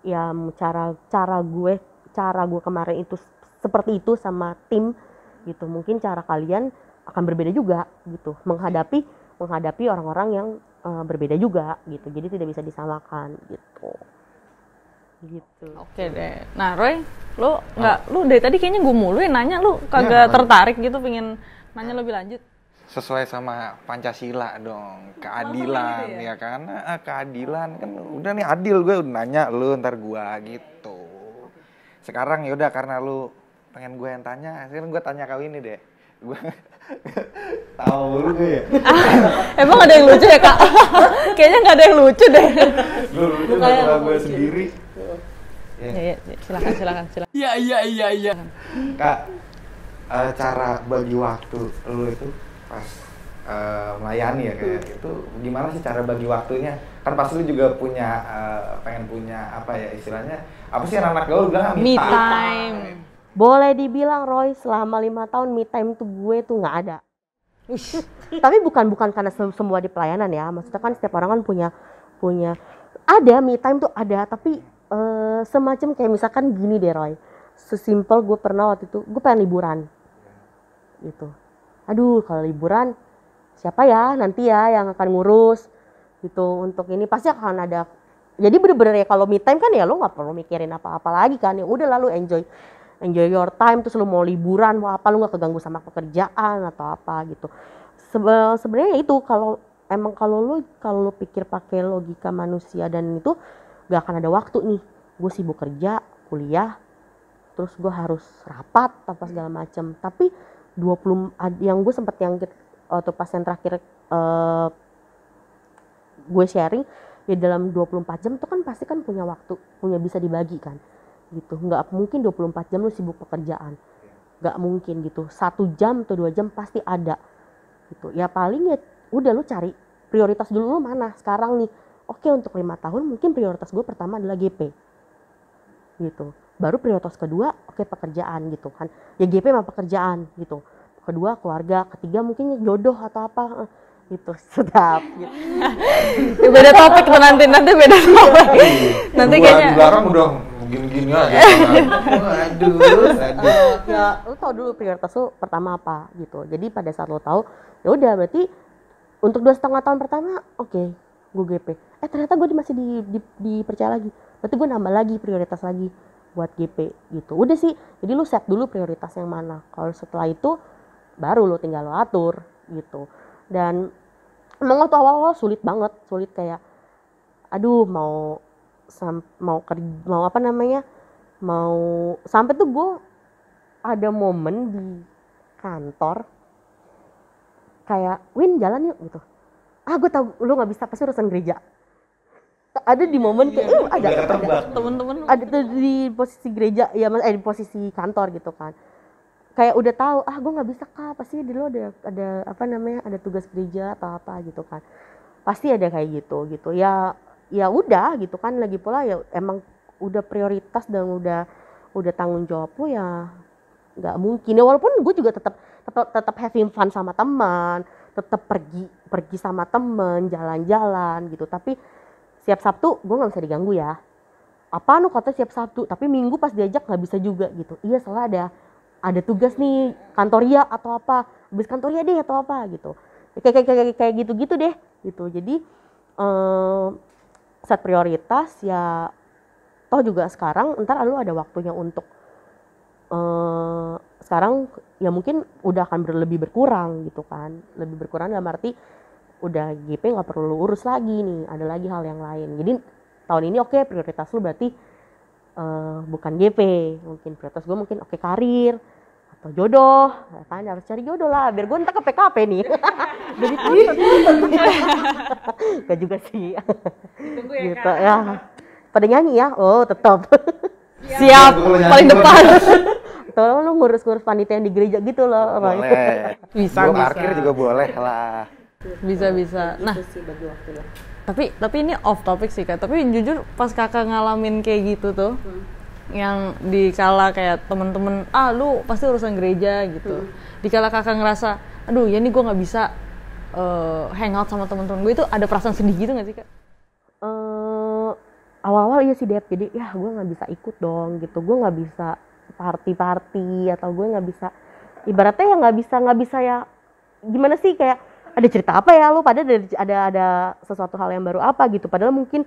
Speaker 3: Ya cara gue kemarin itu seperti itu sama tim gitu. Mungkin cara kalian akan berbeda juga gitu, menghadapi orang-orang yang berbeda juga gitu. Jadi tidak bisa disamakan gitu. gitu.
Speaker 1: Oke deh. Nah Roy, lu dari tadi kayaknya gue mulu yang nanya, lu kagak tertarik gitu pengen nanya lebih lanjut?
Speaker 2: Sesuai sama Pancasila dong, keadilan
Speaker 1: gitu
Speaker 2: ya kan? Keadilan kan udah nih adil, gue udah nanya lu ntar gue gitu. Sekarang yaudah karena lu pengen gue yang tanya, sekarang gue tanya kau ini deh. Gue tahu lu ya.
Speaker 1: Emang ada yang lucu ya Kak? Kayaknya nggak ada yang lucu deh.
Speaker 2: Lu lucu sama gue sendiri.
Speaker 1: Ya, silakan.
Speaker 5: Iya.
Speaker 2: Kak, cara bagi waktu lu itu pas melayani ya kayak itu gimana sih cara bagi waktunya? Kan pasti lu juga punya pengen punya apa ya istilahnya apa sih anak-anak gaul bilang
Speaker 1: Me time.
Speaker 3: Boleh dibilang Roy selama 5 tahun me time tuh gue tuh nggak ada. Tapi bukan karena semua di pelayanan ya, maksudnya kan setiap orang kan punya ada me time tuh ada, tapi semacam kayak misalkan gini deh Roy, sesimpel gue pernah waktu itu gue pengen liburan gitu. Aduh kalau liburan siapa ya nanti ya yang akan ngurus gitu untuk ini, pasti akan ada. Jadi bener-bener ya kalau me time kan ya lo nggak perlu mikirin apa-apa lagi kan, ya udah lalu enjoy your time, terus lo mau liburan mau apa lo nggak keganggu sama pekerjaan atau apa gitu. Sebenarnya itu kalau lo pikir pakai logika manusia dan itu gak akan ada waktu nih. Gue sibuk kerja, kuliah, terus gue harus rapat apa segala macam. Tapi 20 yang gue sempet yang waktu pas yang terakhir gue sharing ya dalam 24 jam tuh kan pasti kan punya waktu, punya bisa dibagi kan gitu. Nggak mungkin 24 jam lu sibuk pekerjaan, nggak mungkin gitu. 1 jam atau 2 jam pasti ada gitu. Ya paling ya udah lu cari prioritas dulu lu mana sekarang nih. Oke untuk 5 tahun mungkin prioritas gue pertama adalah GP gitu. Baru prioritas kedua oke pekerjaan gitu kan. Ya GP sama pekerjaan gitu. Kedua keluarga, ketiga mungkin jodoh atau apa gitu. Sedap gitu.
Speaker 1: Ya, beda topik tuh nanti beda topik. Nanti kayaknya
Speaker 2: di belakang udah gini-gini aja. Aduh.
Speaker 3: Ya lu tahu dulu prioritas lu pertama apa gitu. Jadi pada saat lu tahu ya udah berarti untuk 2,5 tahun pertama oke, gue GP. Ternyata gue masih dipercaya lagi. Berarti gue nambah lagi prioritas lagi buat GP gitu. Udah sih. Jadi lu set dulu prioritas yang mana. Kalau setelah itu baru lu tinggal lu atur gitu. Dan emang waktu awal-awal sulit banget, sulit kayak aduh mau sampai tuh gue ada momen di kantor kayak Win jalan yuk gitu. Gue tau lu nggak bisa pasti urusan gereja. Ada di momen kayak ada
Speaker 1: temen-temen
Speaker 3: ada tuh di posisi gereja ya di posisi kantor gitu kan. Kayak udah tahu gue nggak bisa Kak, pasti di lo ada ada tugas gereja atau apa gitu kan. Pasti ada kayak gitu ya udah gitu kan. Lagi pula ya emang udah prioritas dan udah tanggung jawab lo ya nggak mungkin ya, walaupun gue juga tetap having fun sama teman, tetap pergi sama teman jalan-jalan gitu, tapi setiap Sabtu gue nggak bisa diganggu ya. Apaan lu kata setiap Sabtu, tapi Minggu pas diajak nggak bisa juga gitu. Iya soalnya ada tugas nih kantoria atau apa, habis kantoria deh atau apa gitu. Kayak gitu-gitu deh gitu. Jadi set prioritas ya, toh juga sekarang ntar lu ada waktunya untuk sekarang ya mungkin udah akan lebih berkurang gitu kan. Lebih berkurang dalam arti udah GP nggak perlu urus lagi nih, ada lagi hal yang lain. Jadi tahun ini oke, prioritas lu berarti bukan GP, mungkin prioritas gue mungkin karir atau jodoh, ya kan harus cari jodoh lah biar gue entar ke PKP nih. Jadi gak juga sih.
Speaker 1: tunggu ya
Speaker 3: gitu
Speaker 1: Kak.
Speaker 3: ya. Pada nyanyi ya, tetap.
Speaker 1: Siap, paling depan.
Speaker 3: Atau lu ngurus-ngurus panitia yang di gereja gitu loh.
Speaker 2: Boleh.
Speaker 1: Bisa.
Speaker 2: Parkir juga boleh lah.
Speaker 1: Bisa. Nah,
Speaker 3: Itu sih bagi waktu lo.
Speaker 1: tapi ini off topic sih Kak. Tapi jujur pas Kakak ngalamin kayak gitu tuh, yang dikala kayak temen-temen, lu pasti urusan gereja gitu. Dikala Kakak ngerasa, aduh ya nih gue nggak bisa hangout sama temen-temen gue, itu ada perasaan sedih gitu nggak sih Kak?
Speaker 3: Awal-awal iya sih Dep, jadi ya gue nggak bisa ikut dong gitu, gue nggak bisa party atau gue nggak bisa, ibaratnya ya nggak bisa ya gimana sih, kayak ada cerita apa ya lu, padahal ada sesuatu hal yang baru apa gitu, padahal mungkin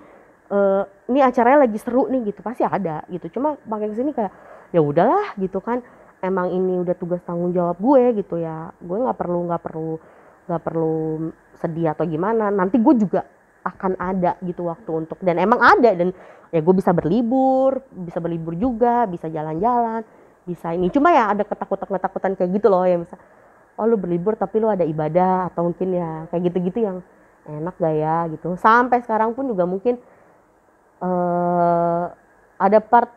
Speaker 3: ini acaranya lagi seru nih gitu, pasti ada gitu. Cuma makin kesini kayak ya udahlah gitu kan, emang ini udah tugas tanggung jawab gue gitu ya, gue nggak perlu sedih atau gimana, nanti gue juga akan ada gitu waktu untuk, dan emang ada, dan ya gue bisa berlibur juga, bisa jalan-jalan, bisa ini. Cuma ya ada ketakutan kayak gitu loh, ya misal oh lu berlibur tapi lu ada ibadah, atau mungkin ya kayak gitu-gitu yang enak gak ya gitu. Sampai sekarang pun juga mungkin ada part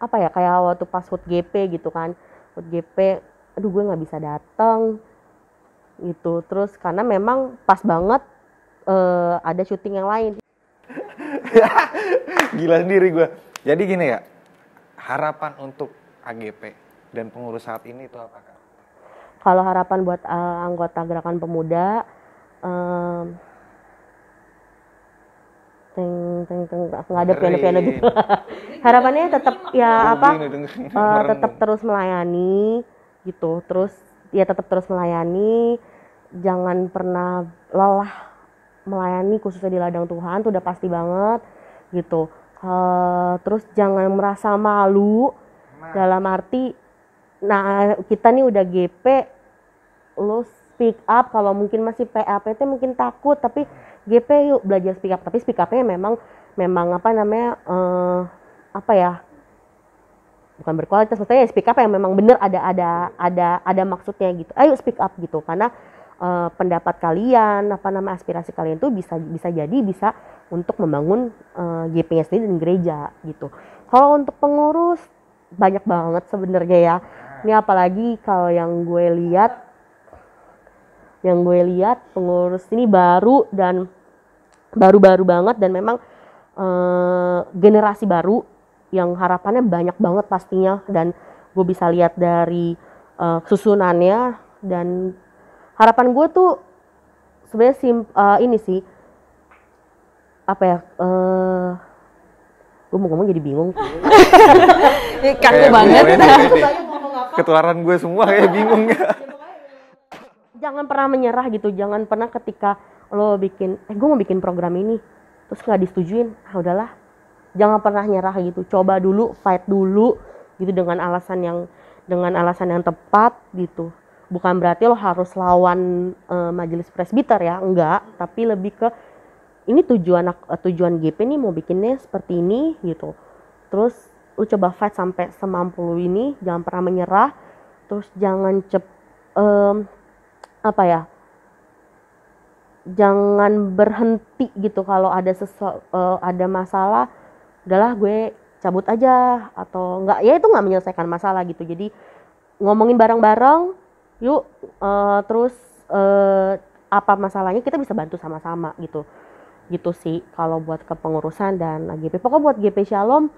Speaker 3: apa ya, kayak waktu pas HUT GP gitu kan, HUT GP aduh gue nggak bisa datang gitu, terus karena memang pas banget ada syuting yang lain.
Speaker 2: Gila sendiri gue. Jadi gini ya, harapan untuk AGP dan pengurus saat ini itu apa Kak?
Speaker 3: Kalau harapan buat anggota Gerakan Pemuda, nggak ada piano gitu. Harapannya tetap ya tetap terus melayani gitu, terus ya tetap terus melayani, jangan pernah lelah melayani, khususnya di ladang Tuhan tuh udah pasti banget gitu. Terus jangan merasa malu, dalam arti kita nih udah GP, lo speak up. Kalau mungkin masih PAPT mungkin takut, tapi GP yuk belajar speak up. Tapi speak up-nya memang bukan berkualitas, maksudnya speak up yang memang bener ada maksudnya gitu. Ayo speak up gitu, karena pendapat kalian, aspirasi kalian tuh bisa untuk membangun GP-nya sendiri dan gereja gitu. Kalau untuk pengurus banyak banget sebenarnya ya. Ini apalagi kalau yang gue lihat pengurus ini baru banget, dan memang generasi baru yang harapannya banyak banget pastinya, dan gue bisa lihat dari susunannya. Dan harapan gue tuh sebenarnya ini sih gue mau ngomong jadi bingung.
Speaker 1: Kaku banget.
Speaker 2: Ketularan gue semua kayak bingung ya.
Speaker 3: Jangan pernah menyerah gitu, jangan pernah ketika lo bikin gue mau bikin program ini terus nggak disetujuin, udahlah, jangan pernah nyerah gitu, coba dulu, fight dulu gitu, dengan alasan yang tepat gitu. Bukan berarti lo harus lawan majelis presbiter ya, enggak, tapi lebih ke ini tujuan GP nih mau bikinnya seperti ini gitu. Terus lu coba fight sampai semampu lu ini, jangan pernah menyerah. Terus jangan jangan berhenti gitu kalau ada ada masalah, udahlah gue cabut aja, atau enggak, ya itu nggak menyelesaikan masalah gitu. Jadi ngomongin bareng-bareng yuk, terus apa masalahnya kita bisa bantu sama-sama gitu sih kalau buat kepengurusan dan GP. Pokoknya buat GP Shalom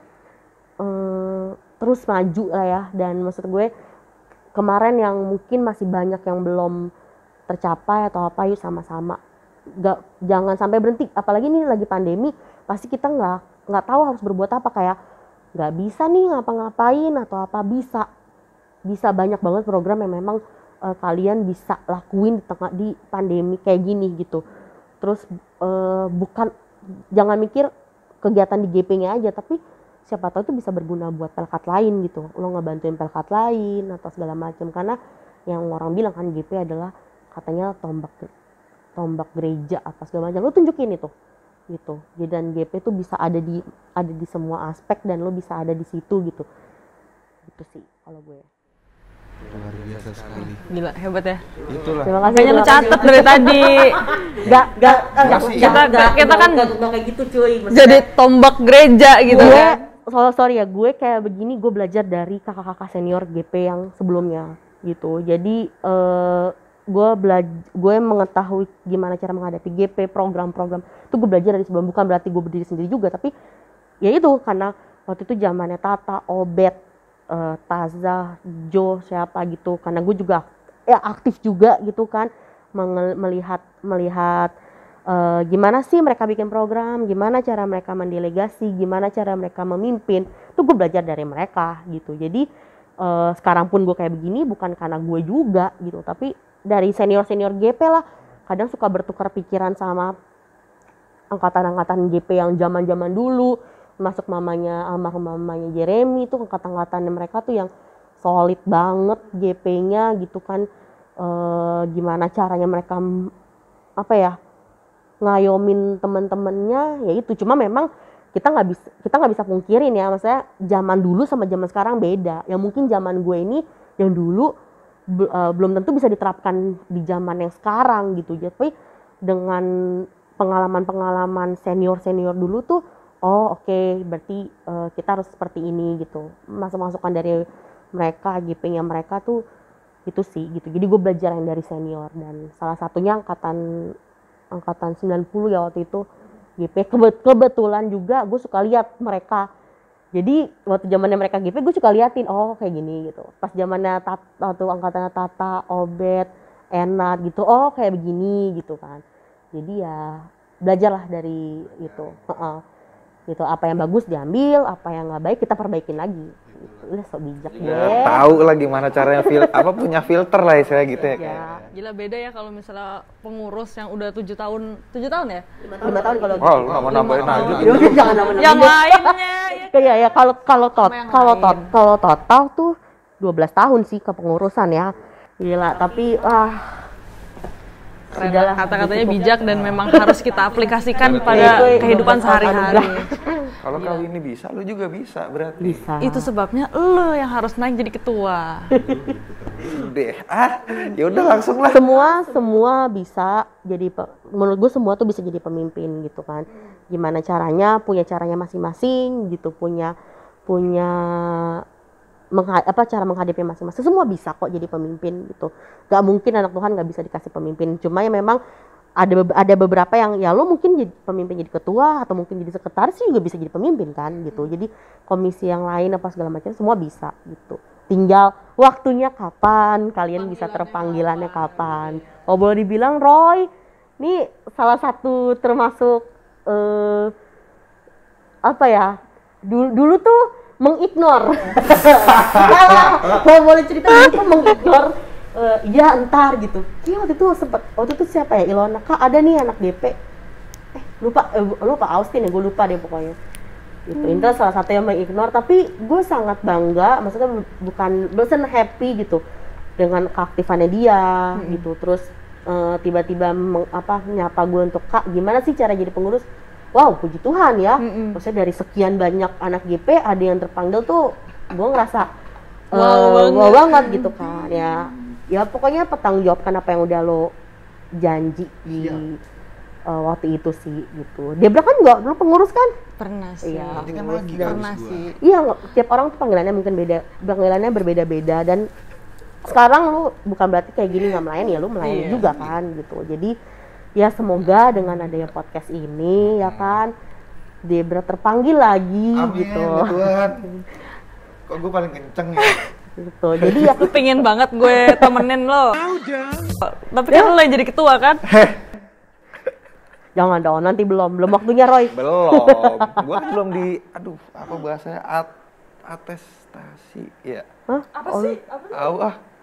Speaker 3: terus maju lah ya. Dan maksud gue kemarin yang mungkin masih banyak yang belum tercapai atau apa, yuk sama-sama, jangan sampai berhenti. Apalagi ini lagi pandemi, pasti kita nggak tahu harus berbuat apa, kayak nggak bisa nih ngapa-ngapain atau apa. Bisa banyak banget program yang memang kalian bisa lakuin di pandemi kayak gini gitu. Terus jangan mikir kegiatan di GP-nya aja, tapi siapa tahu itu bisa berguna buat pelkat lain gitu. Lo ngebantuin pelkat lain atau segala macam, karena yang orang bilang kan GP adalah katanya tombak gereja apa segala macam. Lo tunjukin itu gitu. Dan GP itu bisa ada di semua aspek, dan lo bisa ada di situ gitu. Gitu sih kalau gue.
Speaker 2: Luar biasa sekali.
Speaker 1: Gila, hebat ya.
Speaker 2: Itulah.
Speaker 3: Terima kasih.
Speaker 1: Makanya lu catet dari tadi. Kita kan
Speaker 3: kayak gitu cuy.
Speaker 1: jadi tombak gereja gitu
Speaker 3: gue,
Speaker 1: kan.
Speaker 3: sorry ya, gue kayak begini gue belajar dari kakak-kakak senior GP yang sebelumnya gitu. Jadi gue mengetahui gimana cara menghadapi GP, program-program itu gue belajar dari sebelum. Bukan berarti gue berdiri sendiri juga, tapi ya itu karena waktu itu zamannya Tata, Obet, Taza, Jo, siapa gitu. Karena gue juga ya aktif juga gitu kan, melihat gimana sih mereka bikin program, gimana cara mereka mendelegasi, gimana cara mereka memimpin. Itu gue belajar dari mereka gitu. Jadi sekarang pun gue kayak begini bukan karena gue juga gitu, tapi dari senior GP lah. Kadang suka bertukar pikiran sama angkatan-angkatan GP yang zaman-zaman dulu, masuk almarhum mamanya Jeremy tuh angkatan-angkatan mereka tuh yang solid banget GP-nya gitu kan. Gimana caranya mereka ngayomin teman-temannya, ya itu. Cuma memang kita nggak bisa pungkirin ya, maksudnya zaman dulu sama zaman sekarang beda. Yang mungkin zaman gue ini yang dulu belum tentu bisa diterapkan di zaman yang sekarang gitu. Tapi dengan pengalaman senior dulu tuh, oke, berarti kita harus seperti ini gitu. Masukan dari mereka, GP-nya mereka tuh itu sih gitu. Jadi gue belajar yang dari senior, dan salah satunya angkatan 90 ya waktu itu GP. Kebetulan juga gue suka lihat mereka. Jadi waktu zamannya mereka GP gue suka liatin, kayak gini gitu. Pas zamannya waktu angkatannya Tata, Obet, Enat gitu, kayak begini gitu kan. Jadi ya belajarlah dari itu. Gitu, apa yang bagus diambil, apa yang nggak baik kita perbaikin lagi. Udah so bijak deh.
Speaker 6: Tahu lah gimana caranya punya filter lah istilah gitu ya.
Speaker 1: Gila beda ya kalau misalnya pengurus yang udah 7 tahun ya?
Speaker 3: 5 tahun kalau.
Speaker 6: Oh, lu nggak mau nambahin aja.
Speaker 3: Jangan nambahin.
Speaker 1: Yang lainnya.
Speaker 3: Ya kalau total tuh 12 tahun sih kepengurusan ya. Gila, tapi
Speaker 1: Sudahlah, kata-katanya bijak dan memang harus kita aplikasikan pada kehidupan sehari-hari.
Speaker 6: Kalau kau ini bisa, lu juga bisa berarti.
Speaker 3: Bisa.
Speaker 1: Itu sebabnya lo yang harus naik jadi ketua.
Speaker 6: Deh, ya udah langsung lah.
Speaker 3: Semua bisa jadi, menurut gue semua tuh bisa jadi pemimpin gitu kan. Gimana caranya, punya caranya masing-masing gitu, punya cara menghadapi masing-masing. Semua bisa kok jadi pemimpin gitu. Gak mungkin anak Tuhan gak bisa dikasih pemimpin. Cuma ya memang ada beberapa yang ya lo mungkin jadi pemimpin, jadi ketua, atau mungkin jadi sekretaris juga bisa jadi pemimpin kan gitu. Jadi komisi yang lain apa segala macam semua bisa gitu. Tinggal waktunya kapan, kalian bisa terpanggilannya kapan. Oh boleh dibilang Roy, ini salah satu termasuk dulu tuh mengignore. Kalau boleh cerita dulu tuh mengignore. Iya entar gitu. Waktu itu siapa ya, Ilona, Kak ada nih anak DP. Lupa Austin ya, gue lupa deh pokoknya. Gitu. Itu salah satu yang mengignore, tapi gue sangat bangga, maksudnya bukan happy gitu dengan keaktifannya dia gitu. Terus tiba-tiba nyapa gue untuk, Kak gimana sih cara jadi pengurus? Wow, puji Tuhan ya. Maksudnya dari sekian banyak anak GP ada yang terpanggil tuh, gue ngerasa wow banget gitu kan ya. Ya pokoknya bertanggung jawabkan apa yang udah lo janji di waktu itu sih gitu. Debra kan juga dulu pengurus kan?
Speaker 1: Pernah sih.
Speaker 3: Iya,
Speaker 1: pernah sih.
Speaker 3: Iya, tiap orang tuh panggilannya mungkin panggilannya berbeda-beda, dan sekarang lu bukan berarti kayak gini nggak melayani, ya lu melayani juga kan gitu. Jadi ya semoga dengan adanya podcast ini ya kan Debra terpanggil lagi.
Speaker 2: Amin,
Speaker 3: gitu.
Speaker 2: Tuhan. Kok gue paling kenceng ya?
Speaker 3: Gitu. Jadi ya
Speaker 1: Pengen banget gue temenin lo. Tapi kan lo yang jadi ketua kan?
Speaker 3: jangan dong, nanti belum waktunya Roy.
Speaker 6: Belum. Gua kan belum apa bahasanya atestasi ya.
Speaker 3: Hah?
Speaker 1: Apa sih?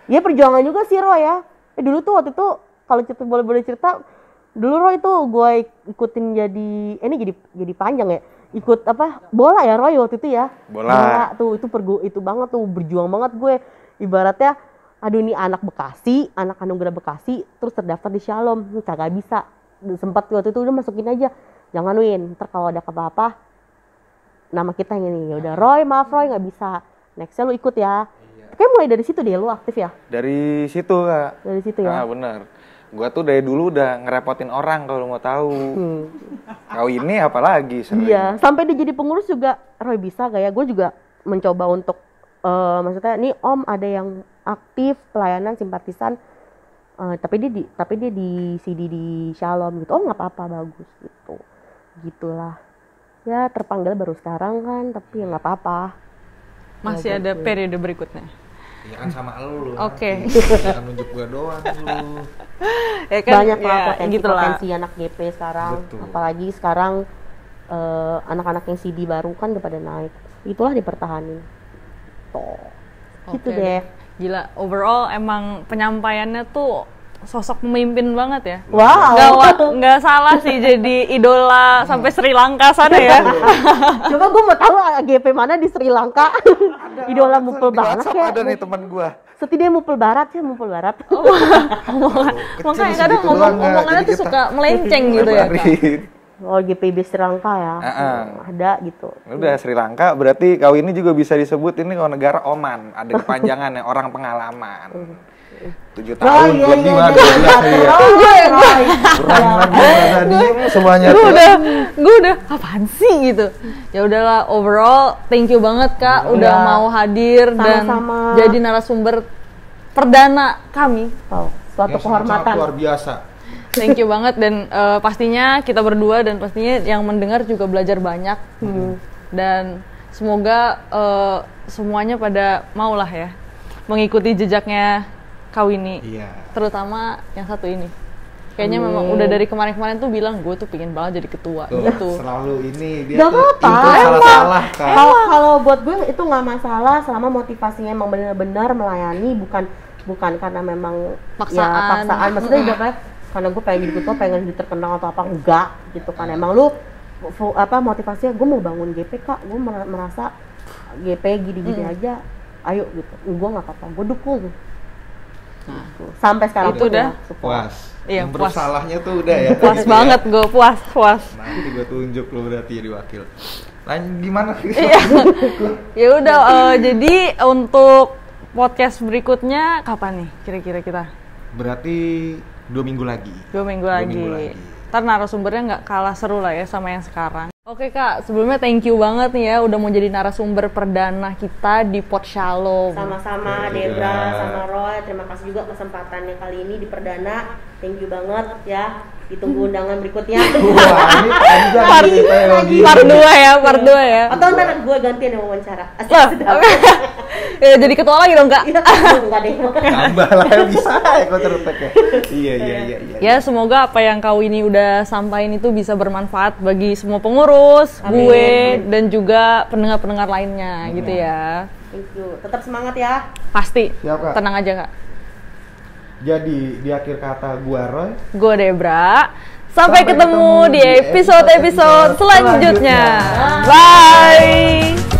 Speaker 3: Ya perjuangan juga sih Roy ya. Dulu tuh waktu itu kalau cerita boleh cerita, dulu Roy tuh gue ikutin jadi panjang ya. Ikut bola ya Roy waktu itu ya.
Speaker 6: Bola
Speaker 3: tuh itu banget tuh, berjuang banget gue. Ibaratnya nih anak Bekasi, anak Anugerah Bekasi terus terdaftar di Shalom, kagak bisa. Sempat waktu itu udah masukin aja. Jangan Win, ntar kalau ada apa-apa nama kita yang ini. Ya udah Roy, maaf Roy nggak bisa. Nextnya lu ikut ya. Kayak mulai dari situ deh lu aktif ya.
Speaker 6: dari situ Kak.
Speaker 3: Dari situ ya.
Speaker 6: Benar. Gua tuh dari dulu udah ngerepotin orang kalau mau tahu. Kau ini apalagi sering.
Speaker 3: Iya, sampai dia jadi pengurus juga Roy bisa gak ya? Gue juga mencoba untuk maksudnya nih Om ada yang aktif pelayanan simpatisan, tapi dia di CD di Shalom gitu. Oh nggak apa-apa, bagus gitu. Gitulah. Ya terpanggil baru sekarang kan, tapi ya nggak apa-apa.
Speaker 1: Masih ada periode berikutnya.
Speaker 2: Iya kan sama lu.
Speaker 1: Oke.
Speaker 2: Jangan nunjuk gua doang lu.
Speaker 1: Ya kan,
Speaker 3: Banyak lah potensi anak GP sekarang.
Speaker 2: Betul.
Speaker 3: Apalagi sekarang anak-anak yang CD baru kan udah pada naik. Itulah dipertahanin. Gitu
Speaker 1: Oke
Speaker 3: deh.
Speaker 1: Gila, overall emang penyampaiannya tuh sosok pemimpin banget ya.
Speaker 3: Wow.
Speaker 1: Nggak salah sih jadi idola sampai Sri Lanka sana ya.
Speaker 3: Coba gue mau tahu GP mana di Sri Lanka. Idola mupel
Speaker 6: Di
Speaker 3: barat
Speaker 6: WhatsApp
Speaker 3: ya.
Speaker 6: ada nih teman gua.
Speaker 3: Setidaknya mupel barat ya, mupel barat.
Speaker 1: Makanya kadang
Speaker 2: segitu doang,
Speaker 1: omongannya
Speaker 2: jadi
Speaker 1: tuh
Speaker 2: kita
Speaker 1: suka melenceng gitu ya, Kak.
Speaker 6: Lebarin.
Speaker 3: Oh, GPIB Sri Lanka ya. Ada gitu.
Speaker 6: Udah Sri Lanka berarti kau ini juga bisa disebut ini kalau negara Oman, ada kepanjangannya orang pengalaman. 7 tahun lebih mah 12 kurang lagi semuanya tuh.
Speaker 1: Gue udah apaan sih gitu. Ya udahlah, overall thank you banget Kak udah mau hadir dan
Speaker 3: Sama-sama.
Speaker 1: jadi narasumber perdana kami.
Speaker 3: Oh, suatu kehormatan.
Speaker 2: luar biasa.
Speaker 1: Thank you banget dan pastinya kita berdua dan pastinya yang mendengar juga belajar banyak. Dan semoga semuanya pada maulah ya mengikuti jejaknya Kak Winnie.
Speaker 2: Iya.
Speaker 1: Terutama yang satu ini. Kayaknya memang udah dari kemarin-kemarin tuh bilang gue tuh pingin banget jadi ketua gitu.
Speaker 2: Selalu ini dia
Speaker 3: Gak
Speaker 2: tuh
Speaker 3: apa-apa,
Speaker 2: itu salah-salah kan.
Speaker 3: Kalau buat gue itu nggak masalah selama motivasinya emang benar-benar melayani, bukan karena memang
Speaker 1: Paksaan.
Speaker 3: ya paksaan. Maksudnya juga kayak karena gue pengen jadi ketua, pengen jadi terkenal atau apa, enggak gitu kan. Emang lu motivasinya gue mau bangun GP Kak, gue merasa GP gini-gini aja, ayo gitu. Gue nggak apa-apa, gue dukung. Gitu. Sampai sekarang
Speaker 1: Itu
Speaker 3: pun
Speaker 1: udah
Speaker 3: ya, support.
Speaker 2: Puas.
Speaker 1: Iya,
Speaker 2: Yang
Speaker 1: puas.
Speaker 2: bersalahnya tuh udah ya.
Speaker 1: Puas
Speaker 2: Gitu ya.
Speaker 1: banget gue, puas.
Speaker 2: Nanti gue tunjuk lo berarti jadi wakil. Lanjut gimana?
Speaker 1: Ya udah, jadi untuk podcast berikutnya kapan nih kira-kira kita?
Speaker 2: Berarti 2 minggu lagi.
Speaker 1: 2 minggu
Speaker 2: 2
Speaker 1: lagi.
Speaker 2: minggu lagi.
Speaker 1: Ntar narasumbernya nggak kalah seru lah ya sama yang sekarang. Oke Kak, sebelumnya thank you banget nih ya udah mau jadi narasumber perdana kita di Pot Shalom.
Speaker 3: Sama-sama Debra sama Roy, terima kasih juga kesempatannya kali ini di perdana. Thank you banget ya. Ditunggu undangan berikutnya.
Speaker 2: Wah, ini panjang
Speaker 1: Part-
Speaker 2: nih ceritanya lagi.
Speaker 1: Part 2 ya.
Speaker 3: Atau ntar gue gantian yang wawancara. Asik
Speaker 1: Lah,
Speaker 3: sedap.
Speaker 1: ya, jadi ketua lagi dong Kak.
Speaker 3: Enggak deh.
Speaker 2: Tambah lah bisa ya counter-attack ya. Iya.
Speaker 1: Ya semoga apa yang kau ini udah sampaikan itu bisa bermanfaat bagi semua pengurus, gue dan juga pendengar-pendengar lainnya gitu ya.
Speaker 3: Thank you. Tetap semangat ya.
Speaker 1: Pasti.
Speaker 2: Siap, Kak.
Speaker 1: Tenang aja Kak.
Speaker 2: Jadi di akhir kata gua Roy.
Speaker 1: Gue Debra. Sampai ketemu di episode-episode selanjutnya. Bye.